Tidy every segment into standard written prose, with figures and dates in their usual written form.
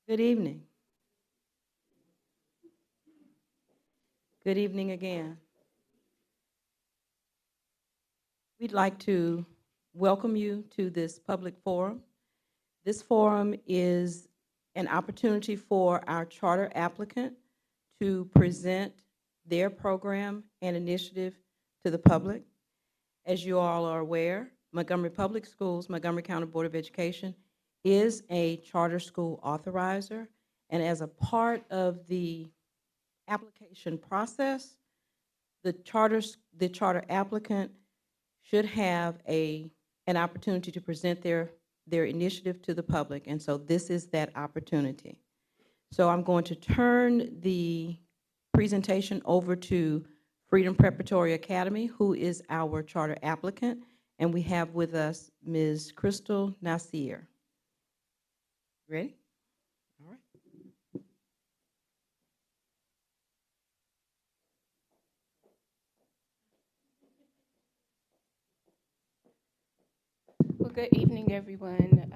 Good evening. Good evening again. We'd like to welcome you to this public forum. This forum is an opportunity for our charter applicant to present their program and initiative to the public. As you all are aware, Montgomery Public Schools, Montgomery County Board of Education is a charter school authorizer, and as a part of the application process, the charter applicant should have an opportunity to present their initiative to the public, and so this is that opportunity. So I'm going to turn the presentation over to Freedom Preparatory Academy, who is our charter applicant, and we have with us Ms. Crystal Nasir. Ready? All right. Well, good evening, everyone.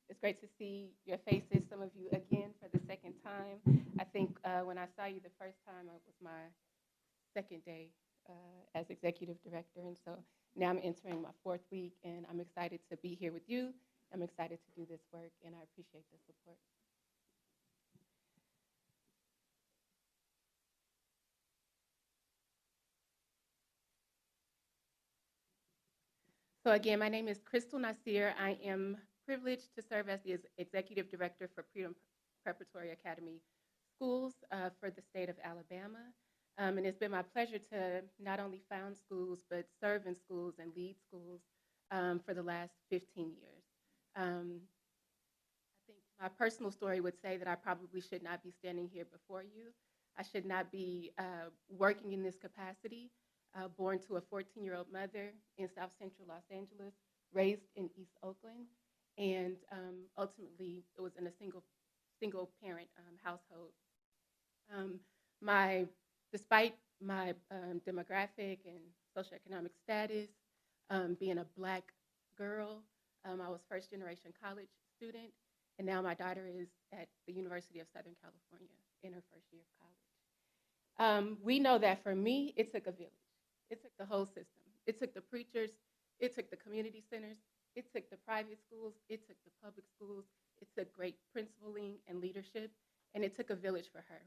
It's great to see your faces, some of you again for the second time. I think when I saw you the first time, it was my second day as executive director, and so now I'm entering my fourth week, and I'm excited to be here with you. I'm excited to do this work, and I appreciate the support. So again, my name is Crystal Nasir. I am privileged to serve as the executive director for Freedom Preparatory Academy Schools for the state of Alabama. And it's been my pleasure to not only found schools, but serve in schools and lead schools for the last 15 years. I think my personal story would say that I probably should not be standing here before you. I should not be working in this capacity. Born to a 14-year-old mother in South Central Los Angeles, raised in East Oakland, and ultimately it was in a single parent household. Um, my Despite my demographic and socioeconomic status, being a Black girl, I was first generation college student, and now my daughter is at the University of Southern California in her first year of college. We know that for me, it took a village. It took the whole system. It took the preachers. It took the community centers. It took the private schools. It took the public schools. It took great principaling and leadership, and it took a village for her.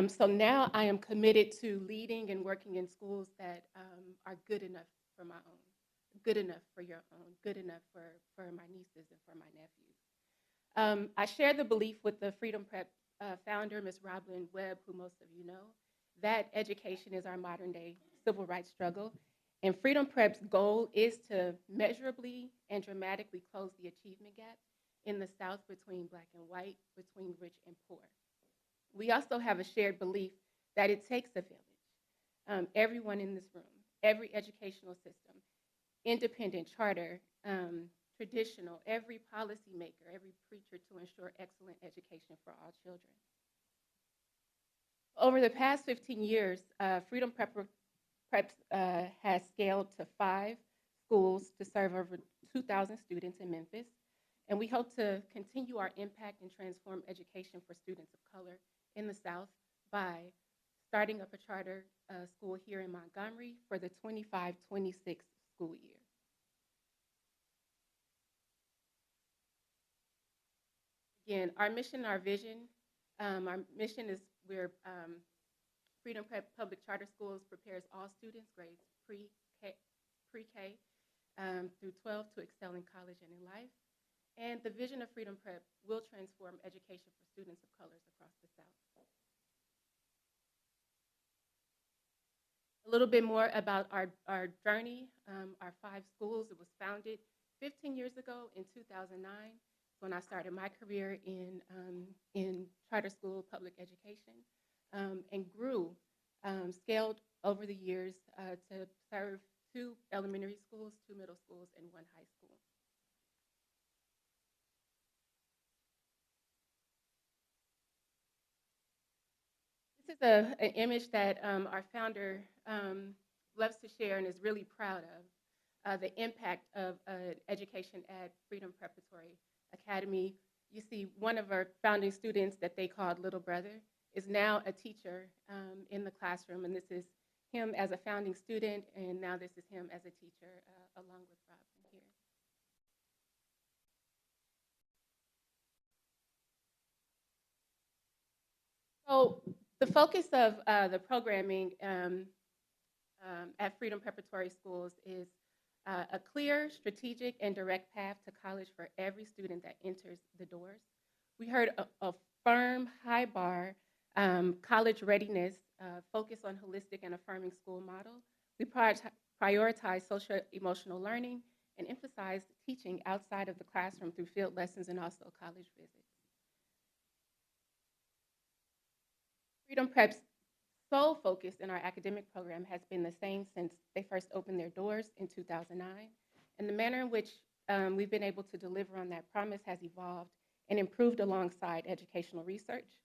So now I am committed to leading and working in schools that are good enough for my own, good enough for your own, good enough for my nieces and for my nephews. I share the belief with the Freedom Prep founder, Ms. Robin Webb, who most of you know, that education is our modern day civil rights struggle. And Freedom Prep's goal is to measurably and dramatically close the achievement gap in the South between Black and white, between rich and poor. We also have a shared belief that it takes a village. Everyone in this room, every educational system, independent, charter, traditional, every policymaker, every preacher to ensure excellent education for all children. Over the past 15 years, Freedom Preps has scaled to 5 schools to serve over 2,000 students in Memphis. And we hope to continue our impact and transform education for students of color in the South by starting up a charter school here in Montgomery for the 25-26 school year. Again, our mission, our mission is Freedom Prep Public Charter Schools prepares all students, grades pre-K through 12 to excel in college and in life. And the vision of Freedom Prep will transform education for students of colors across the South. A little bit more about our journey, our 5 schools. It was founded 15 years ago in 2009 when I started my career in charter school public education, and grew, scaled over the years to serve 2 elementary schools, 2 middle schools, and 1 high school. This is an image that our founder loves to share and is really proud of, the impact of education at Freedom Preparatory Academy. You see, one of our founding students that they called Little Brother is now a teacher in the classroom, and this is him as a founding student, and now this is him as a teacher along with Robin here. So the focus of the programming at Freedom Preparatory Schools is a clear, strategic, and direct path to college for every student that enters the doors. We heard a firm, high bar, college readiness, focus on holistic and affirming school model. We prioritize social emotional learning and emphasize teaching outside of the classroom through field lessons and also college visits. Freedom Prep's sole focus in our academic program has been the same since they first opened their doors in 2009. And the manner in which we've been able to deliver on that promise has evolved and improved alongside educational research.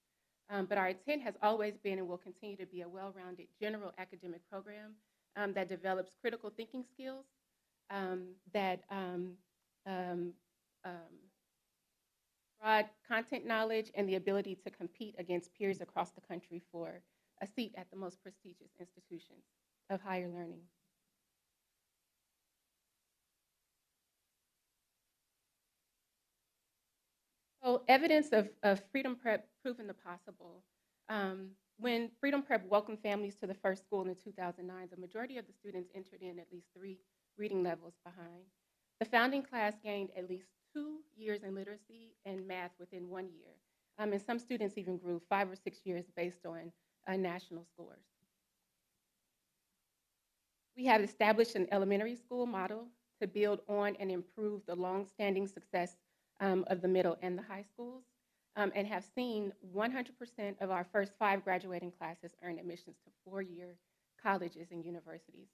But our intent has always been and will continue to be a well-rounded general academic program that develops critical thinking skills, that broad content knowledge, and the ability to compete against peers across the country for a seat at the most prestigious institutions of higher learning. So evidence of Freedom Prep proving the possible. When Freedom Prep welcomed families to the first school in 2009, the majority of the students entered in at least 3 reading levels behind. The founding class gained at least 2 years in literacy and math within 1 year. And some students even grew 5 or 6 years based on national scores. We have established an elementary school model to build on and improve the long-standing success of the middle and the high schools, and have seen 100% of our first 5 graduating classes earn admissions to 4-year colleges and universities,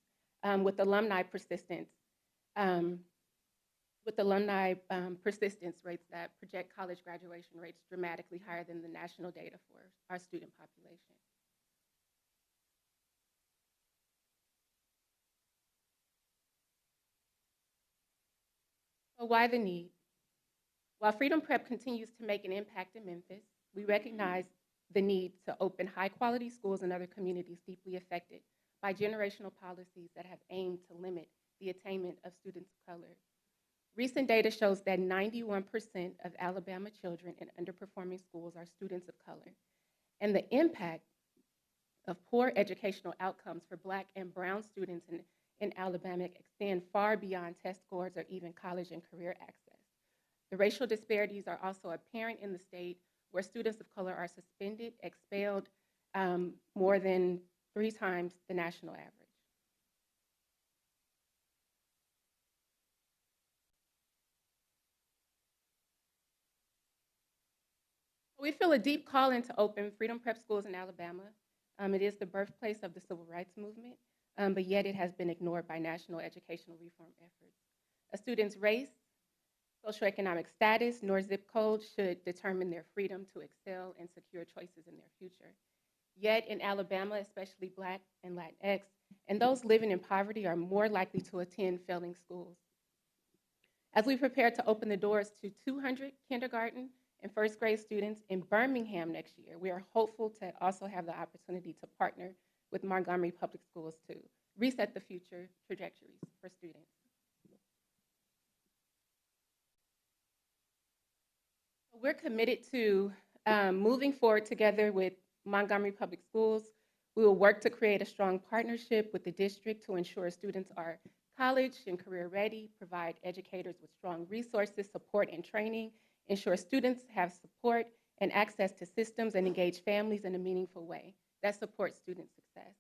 with alumni persistence rates that project college graduation rates dramatically higher than the national data for our student population. So why the need? While Freedom Prep continues to make an impact in Memphis, we recognize the need to open high-quality schools in other communities deeply affected by generational policies that have aimed to limit the attainment of students of color. Recent data shows that 91% of Alabama children in underperforming schools are students of color, and the impact of poor educational outcomes for Black and brown students in Alabama extend far beyond test scores or even college and career access. The racial disparities are also apparent in the state, where students of color are suspended, expelled more than 3 times the national average. We feel a deep calling to open Freedom Prep schools in Alabama. It is the birthplace of the civil rights movement, but yet it has been ignored by national educational reform efforts. A student's race, socioeconomic status, nor zip code should determine their freedom to excel and secure choices in their future. Yet in Alabama, especially Black and Latinx, and those living in poverty are more likely to attend failing schools. As we prepare to open the doors to 200 kindergarten and first grade students in Birmingham next year, we are hopeful to also have the opportunity to partner with Montgomery Public Schools to reset the future trajectories for students. We're committed to moving forward together with Montgomery Public Schools. We will work to create a strong partnership with the district to ensure students are college and career ready, provide educators with strong resources, support, and training, ensure students have support and access to systems, and engage families in a meaningful way that supports student success.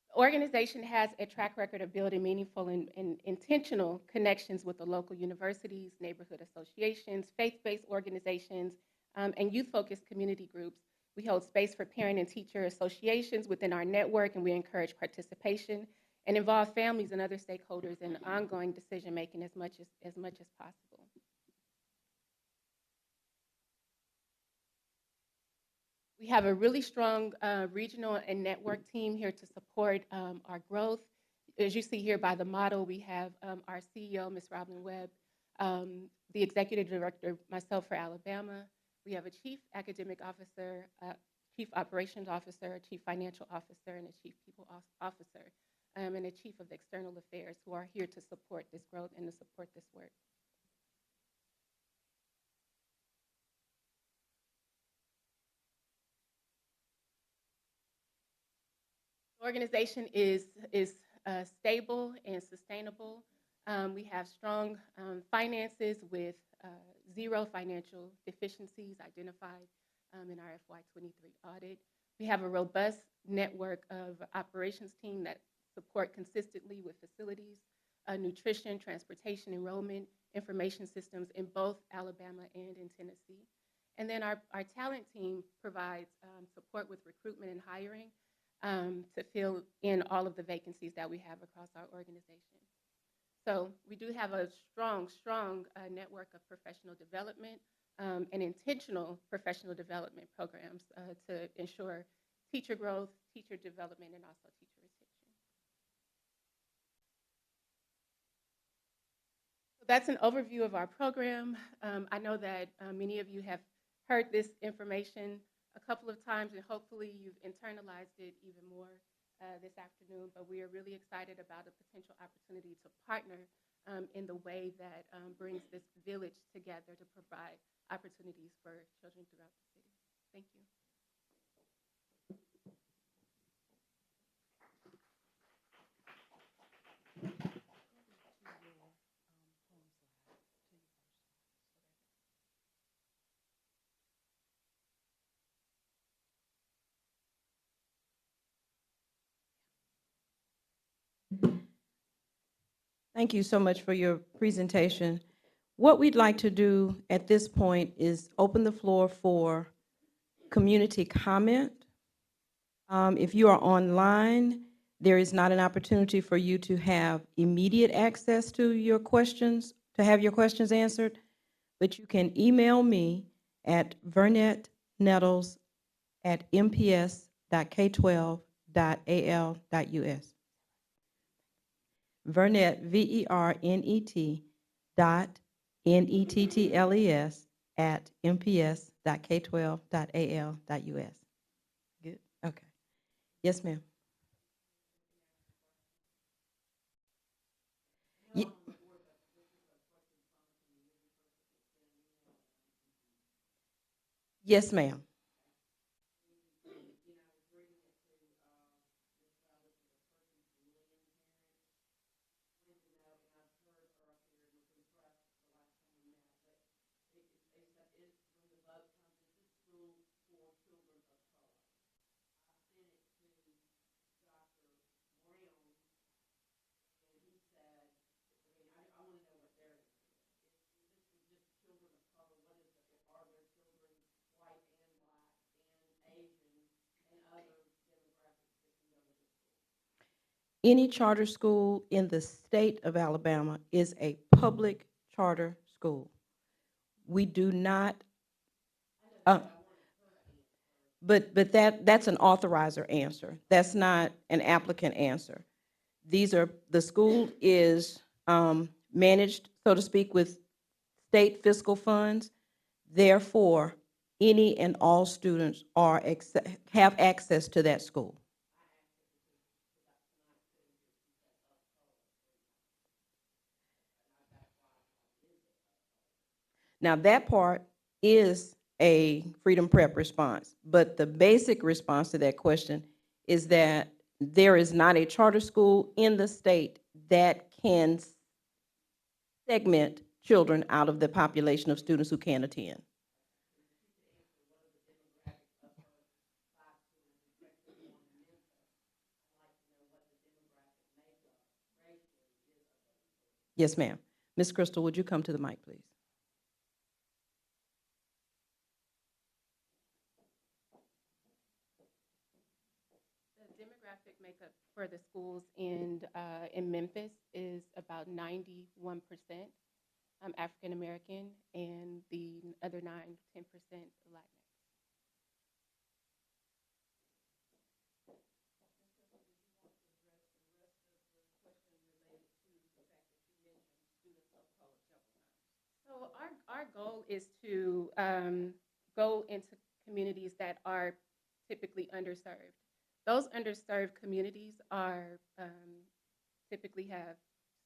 The organization has a track record of building meaningful and intentional connections with the local universities, neighborhood associations, faith-based organizations, and youth-focused community groups. We hold space for parent and teacher associations within our network, and we encourage participation and involve families and other stakeholders in ongoing decision-making as much as possible. We have a really strong regional and network team here to support our growth. as you see here by the model, we have our CEO, Ms. Robin Webb, the executive director, myself for Alabama. We have a chief academic officer, chief operations officer, a chief financial officer, and a chief people officer, and a chief of external affairs who are here to support this growth and to support this work. The organization is stable and sustainable. We have strong finances with zero financial deficiencies identified in our FY23 audit. We have a robust network of operations team that support consistently with facilities, nutrition, transportation, enrollment, information systems in both Alabama and in Tennessee. And then our talent team provides support with recruitment and hiring to fill in all of the vacancies that we have across our organization. So we do have a strong network of professional development and intentional professional development programs to ensure teacher growth, teacher development, and also teacher retention. So that's an overview of our program. I know that many of you have heard this information a couple of times, and hopefully you've internalized it even more this afternoon, but we are really excited about a potential opportunity to partner in the way that brings this village together to provide opportunities for children throughout the city. Thank you. Thank you so much for your presentation. What we'd like to do at this point is open the floor for community comment. If you are online, there is not an opportunity for you to have immediate access to your questions, to have your questions answered, but you can email me at vernet@mps.k12.al.us. Vernet, VERNET .NETTLES @mps.k12.al.us. Good. Okay. Yes, ma'am. Yes, ma'am. Any charter school in the state of Alabama is a public charter school. We do not, but that's an authorizer answer. That's not an applicant answer. The school is managed, so to speak, with state fiscal funds. Therefore, any and all students have access to that school. Now, that part is a Freedom Prep response, but the basic response to that question is that there is not a charter school in the state that can segment children out of the population of students who can attend. Yes, ma'am. Ms. Crystal, would you come to the mic, please? Demographic makeup for the schools in Memphis is about 91% African American, and the other 10% Latinx. So our goal is to go into communities that are typically underserved. Those underserved communities are typically have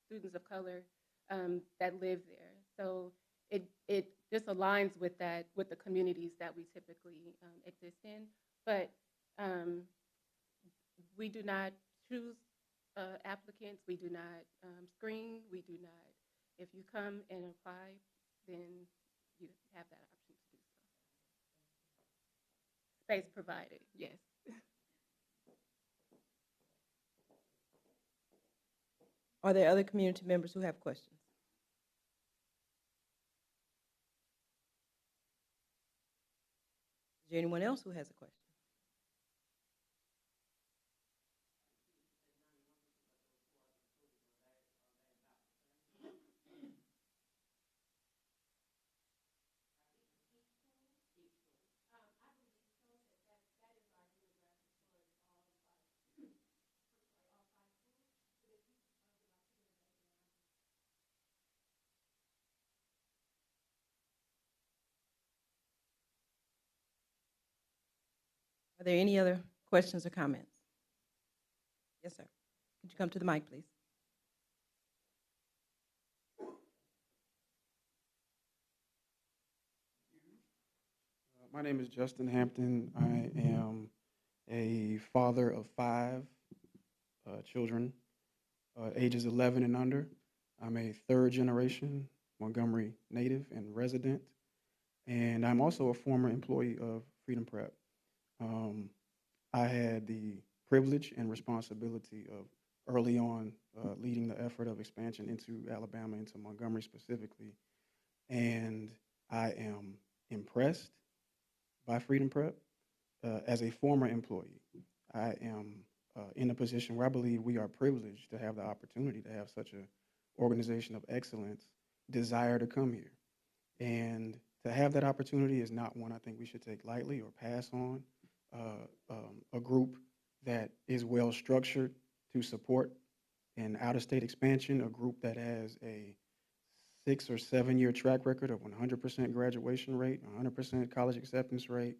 students of color that live there. So it just aligns with that with the communities that we typically exist in. But um, we do not choose applicants. We do not screen. We do not. If you come and apply, then you have that option to do so. Space provided, yes. Are there other community members who have questions? Is there anyone else who has a question? Are there any other questions or comments? Yes, sir. Could you come to the mic, please? My name is Justin Hampton. I am a father of 5 children, ages 11 and under. I'm a third generation Montgomery native and resident, and I'm also a former employee of Freedom Prep. Um, I had the privilege and responsibility of early on leading the effort of expansion into Alabama, into Montgomery specifically, and I am impressed by Freedom Prep. As a former employee, I am in a position where I believe we are privileged to have the opportunity to have such an organization of excellence desire to come here. And to have that opportunity is not one I think we should take lightly or pass on. A group that is well structured to support an out-of-state expansion, a group that has a 6 or 7 year track record of 100% graduation rate, 100% college acceptance rate,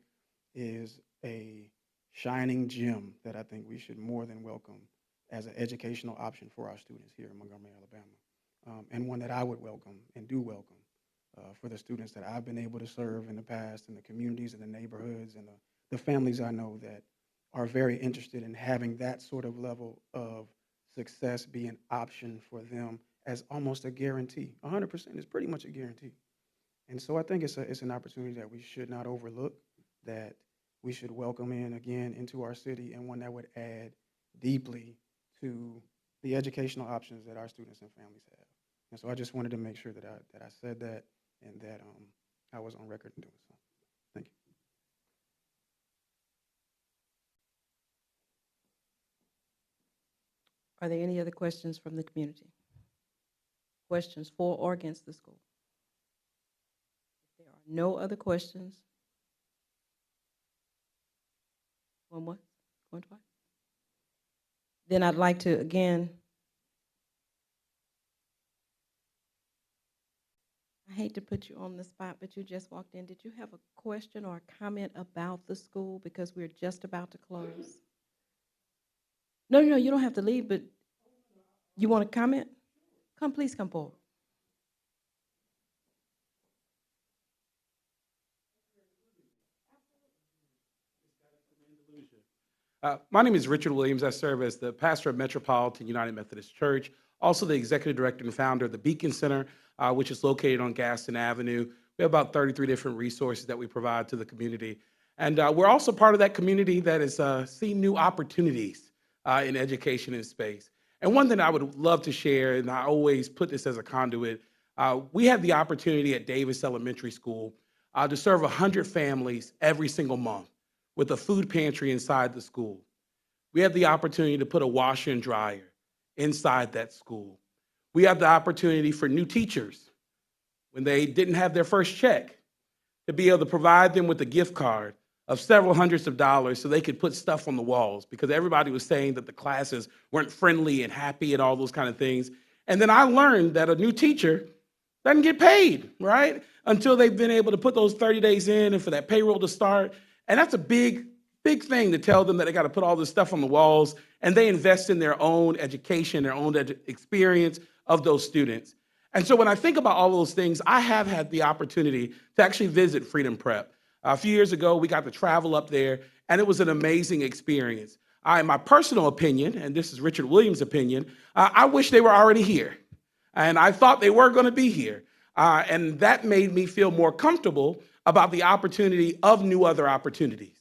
is a shining gem that I think we should more than welcome as an educational option for our students here in Montgomery, Alabama, and one that I would welcome and do welcome for the students that I've been able to serve in the past, and the communities and the neighborhoods and the families I know that are very interested in having that sort of level of success be an option for them as almost a guarantee. 100% is pretty much a guarantee. And so I think it's an opportunity that we should not overlook, that we should welcome in again into our city, and one that would add deeply to the educational options that our students and families have. And so I just wanted to make sure that I said that, and that I was on record in doing so. Thank you. Are there any other questions from the community? Questions for or against the school? If there are no other questions, one more, going twice? Then I'd like to, again, I hate to put you on the spot, but you just walked in. Did you have a question or a comment about the school? Because we're just about to close. No, you don't have to leave, but you want to comment? Please come forward. My name is Richard Williams. I serve as the pastor of Metropolitan United Methodist Church, also the executive director and founder of the Beacon Center, which is located on Gaston Avenue. We have about 33 different resources that we provide to the community. And we're also part of that community that has seen new opportunities in education and space. And one thing I would love to share, and I always put this as a conduit, we have the opportunity at Davis Elementary School to serve 100 families every single month with a food pantry inside the school. We have the opportunity to put a washer and dryer inside that school. We have the opportunity for new teachers, when they didn't have their first check, to be able to provide them with a gift card of several hundreds of dollars so they could put stuff on the walls, because everybody was saying that the classes weren't friendly and happy and all those kind of things. And then I learned that a new teacher doesn't get paid, right? Until they've been able to put those 30 days in and for that payroll to start. And that's a big, big thing to tell them that they got to put all this stuff on the walls and they invest in their own education, their own experience of those students. And so when I think about all those things, I have had the opportunity to actually visit Freedom Prep. A few years ago, we got to travel up there, and it was an amazing experience. In my personal opinion, and this is Richard Williams' opinion, I wish they were already here. And I thought they were going to be here. And that made me feel more comfortable about the opportunity of new other opportunities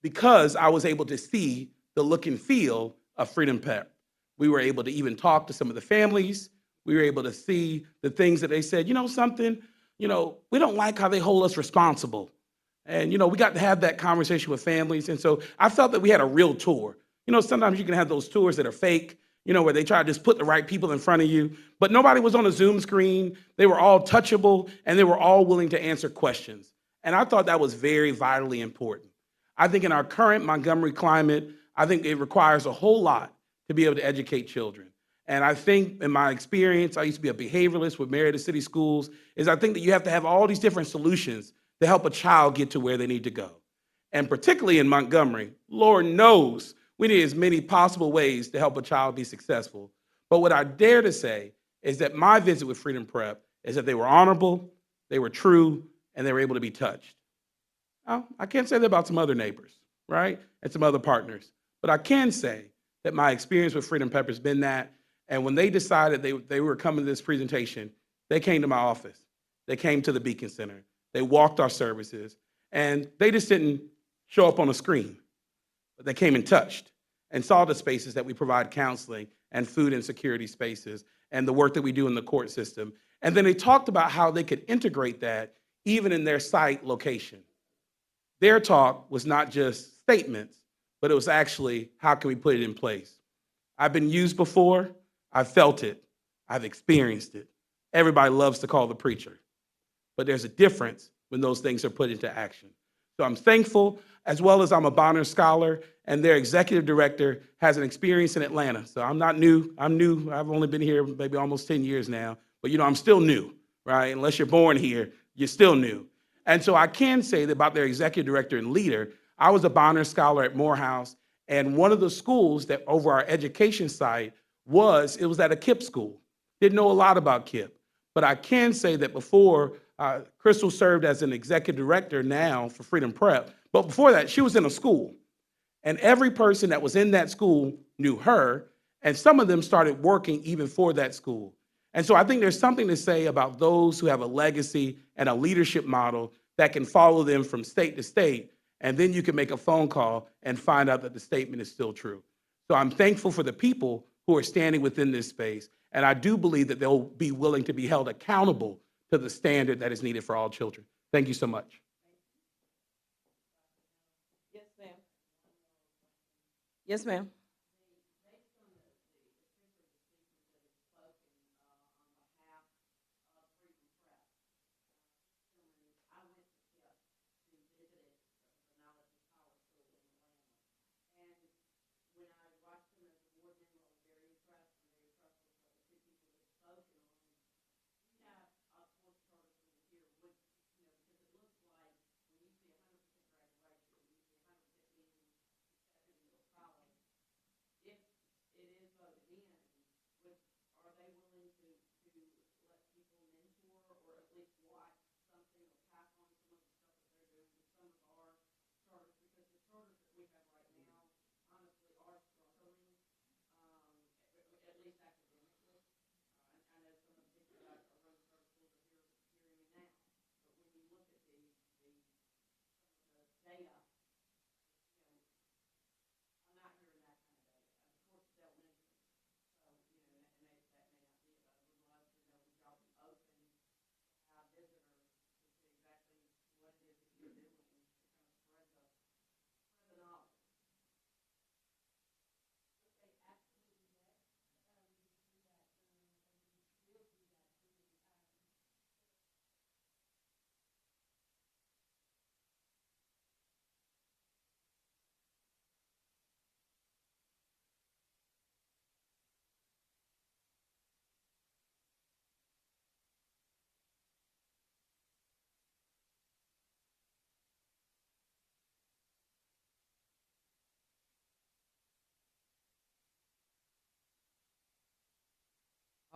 because I was able to see the look and feel of Freedom Prep. We were able to even talk to some of the families. We were able to see the things that they said, you know, something, we don't like how they hold us responsible. And, we got to have that conversation with families. And so I felt that we had a real tour. Sometimes you can have those tours that are fake, where they try to just put the right people in front of you, but nobody was on a Zoom screen. They were all touchable and they were all willing to answer questions. And I thought that was very vitally important. I think in our current Montgomery climate, I think it requires a whole lot to be able to educate children. And I think in my experience, I used to be a behavioralist with Marietta City Schools, is I think that you have to have all these different solutions to help a child get to where they need to go. And particularly in Montgomery, Lord knows we need as many possible ways to help a child be successful. But what I dare to say is that my visit with Freedom Prep is that they were honorable, they were true, and they were able to be touched. Now, I can't say that about some other neighbors, right? And some other partners. But I can say that my experience with Freedom Prep has been that. And when they decided they were coming to this presentation, they came to my office. They came to the Beacon Center. They walked our services. And they just didn't show up on a screen, but they came and touched and saw the spaces that we provide counseling and food and security spaces and the work that we do in the court system. And then they talked about how they could integrate that even in their site location. Their talk was not just statements, but it was actually how can we put it in place. I've been used before, I've felt it, I've experienced it. Everybody loves to call the preacher, but there's a difference when those things are put into action. So I'm thankful, as well as I'm a Bonner Scholar, and their executive director has an experience in Atlanta. So I'm not new, I'm new. I've only been here maybe almost 10 years now, but I'm still new, right? Unless you're born here, you're still new. And so I can say that about their executive director and leader, I was a Bonner Scholar at Morehouse, and one of the schools that over our education side was at a KIPP school. Didn't know a lot about KIPP, but I can say that before, Crystal served as an executive director now for Freedom Prep, but before that, she was in a school. And every person that was in that school knew her, and some of them started working even for that school. And so I think there's something to say about those who have a legacy and a leadership model that can follow them from state to state, and then you can make a phone call and find out that the statement is still true. So I'm thankful for the people who are standing within this space, and I do believe that they'll be willing to be held accountable to the standard that is needed for all children. Thank you so much. Yes, ma'am. Yes, ma'am.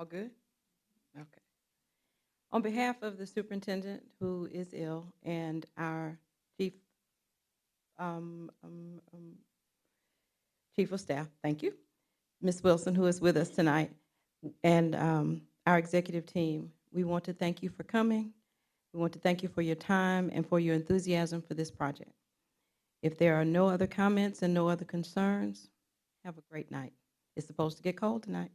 All good? Okay. On behalf of the superintendent, who is ill, and our chief, um, um, um, chief of staff, thank you, Ms. Wilson, who is with us tonight, and our executive team, we want to thank you for coming. We want to thank you for your time and for your enthusiasm for this project. If there are no other comments and no other concerns, have a great night. It's supposed to get cold tonight.